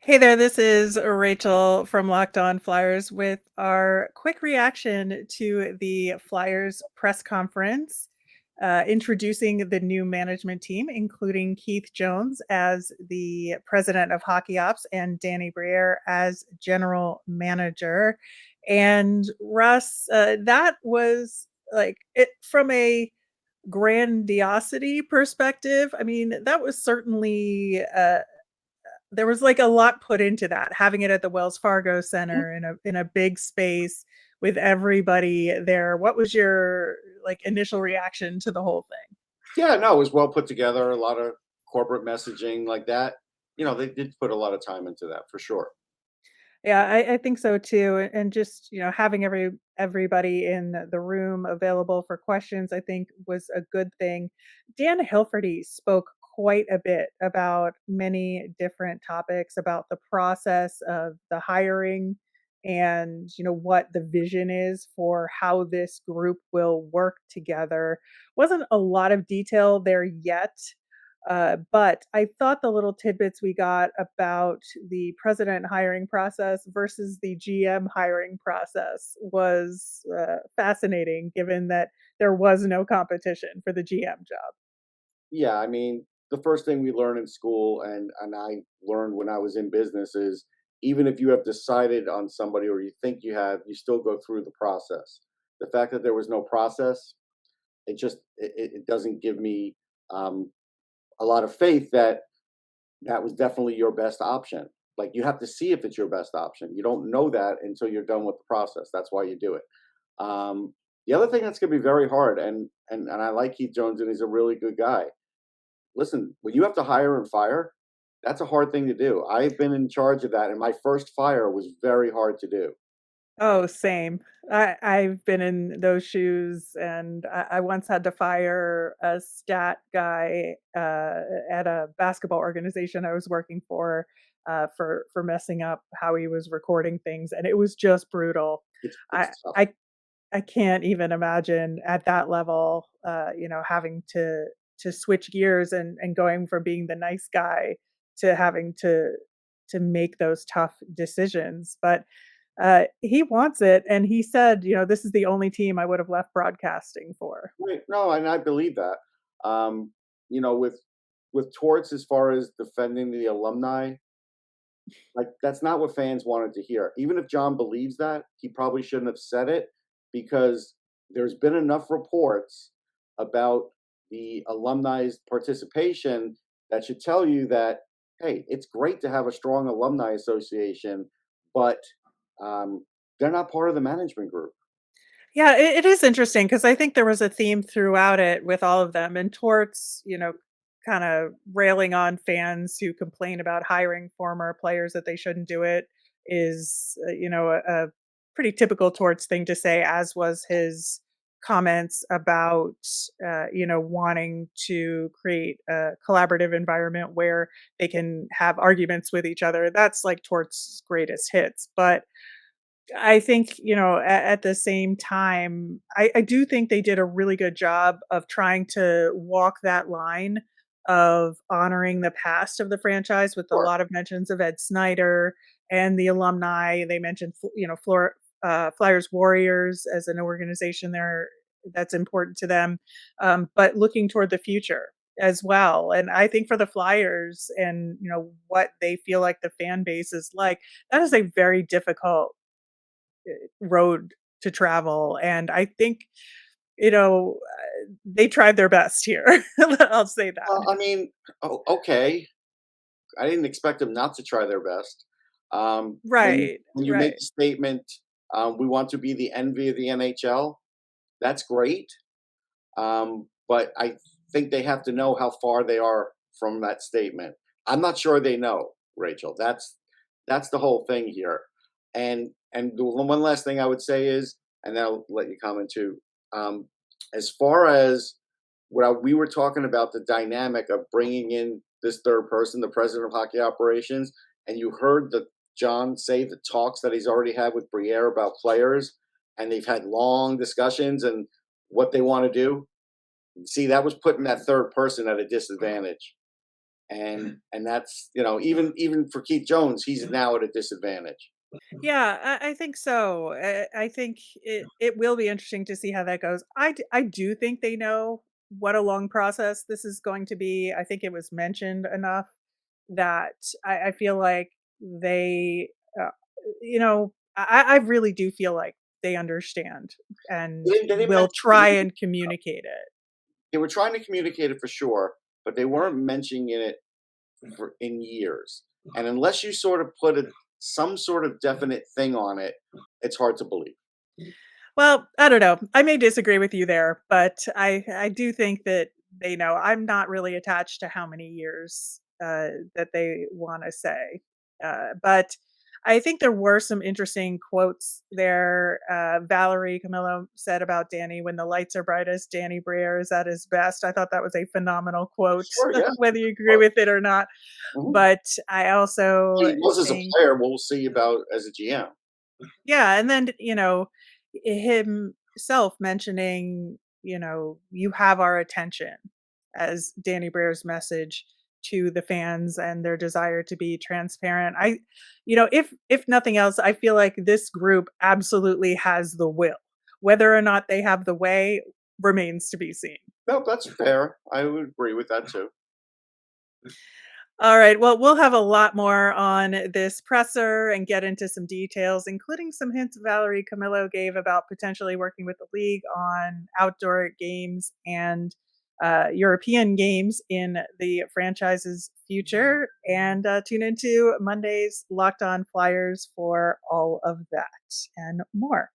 Hey there, this is Rachel from Locked On Flyers with our quick reaction to the Flyers press conference, introducing the new management team, including Keith Jones as the president of hockey ops and Danny Briere as general manager. And Russ, that was like it from a grandiosity perspective. I mean, that was certainly there was like a lot put into that, having it at the Wells Fargo Mhm. Center in a big space with everybody there. What was your like initial reaction to the whole thing? Yeah, no, it was well put together, a lot of corporate messaging like that. They did put a lot of time into that for sure. Yeah, I think so too. And just, having everybody in the room available for questions, I think was a good thing. Dan Hilferty spoke quite a bit about many different topics about the process of the hiring and what the vision is for how this group will work together. Wasn't a lot of detail there yet, but I thought the little tidbits we got about the president hiring process versus the GM hiring process was fascinating, given that there was no competition for the GM job. Yeah, I mean, the first thing we learn in school and I learned when I was in business is even if you have decided on somebody or you think you have, you still go through the process. The fact that there was no process, it doesn't give me um, a lot of faith that that was definitely your best option. Like you have to see if it's your best option. You don't know that until you're done with the process. That's why you do it. The other thing that's going to be very hard, and I like Keith Jones, and he's a really good guy. Listen, when you have to hire and fire, that's a hard thing to do. I've been in charge of that, and my first fire was very hard to do. Oh, same. I've been in those shoes, and I once had to fire a stat guy at a basketball organization I was working for messing up how he was recording things, and it was just brutal. I It's tough. I I can't even imagine at that level, having to switch gears and going from being the nice guy to having to make those tough decisions. But he wants it, and he said, "This is the only team I would have left broadcasting for." Right. No, and I believe that. Um, with Torts as far as defending the alumni, like, that's not what fans wanted to hear. Even if John believes that, he probably shouldn't have said it because there's been enough reports about the alumni's participation that should tell you that, hey, it's great to have a strong alumni association, but they're not part of the management group. Yeah, it is interesting because I think there was a theme throughout it with all of them, and Torts, kind of railing on fans who complain about hiring former players that they shouldn't do it is, a pretty typical Torts thing to say, as was his comments about, wanting to create a collaborative environment where they can have arguments with each other. That's like Torts' greatest hits, but I think, at the same time, I do think they did a really good job of trying to walk that line of honoring the past of the franchise with a Sure. lot of mentions of Ed Snyder and the alumni. They mentioned, Flyers Warriors as an organization there that's important to them, but looking toward the future as well. And I think for the Flyers and, what they feel like the fan base is like, that is a very difficult road to travel, and I think, they tried their best here. I'll say that. Well, I mean, okay. I didn't expect them not to try their best. Right, When you make right. the statement, we want to be the envy of the NHL, that's great. But I think they have to know how far they are from that statement. I'm not sure they know, Rachel. That's the whole thing here. And the one last thing I would say is, and then I'll let you comment too. Um, as far as we were talking about the dynamic of bringing in this third person, the president of hockey operations, and you heard the John say the talks that he's already had with Briere about players, and they've had long discussions and what they want to do. See, that was putting that third person at a disadvantage. and that's, even for Keith Jones, he's now at a disadvantage. Yeah, I think so. I think it will be interesting to see how that goes. I do think they know what a long process this is going to be. I think it was mentioned enough that I feel like they, uh, I really do feel like they understand and They didn't will mention try and communicate it. they were trying to communicate it for sure, but they weren't mentioning it for in years. And unless you sort of put some sort of definite thing on it, it's hard to believe. Well, I don't know. I may disagree with you there, but I do think that they know. I'm not really attached to how many years that they want to say, but I think there were some interesting quotes there. Valerie Camillo said about Danny, "When the lights are brightest, Danny Briere is at his best." I thought that was a phenomenal quote, Sure, yeah, whether you of agree course. with it or not. Mhm. But I also He was as a think player. We'll see about as a GM. yeah, and then, himself mentioning, "You have our attention," as Danny Brier's message to the fans and their desire to be transparent. If nothing else, I feel like this group absolutely has the will. Whether or not they have the way remains to be seen. No, that's fair. I would agree with that too. All right. Well, we'll have a lot more on this presser and get into some details, including some hints Valerie Camillo gave about potentially working with the league on outdoor games and European games in the franchise's future. And tune into Monday's Locked On Flyers for all of that and more.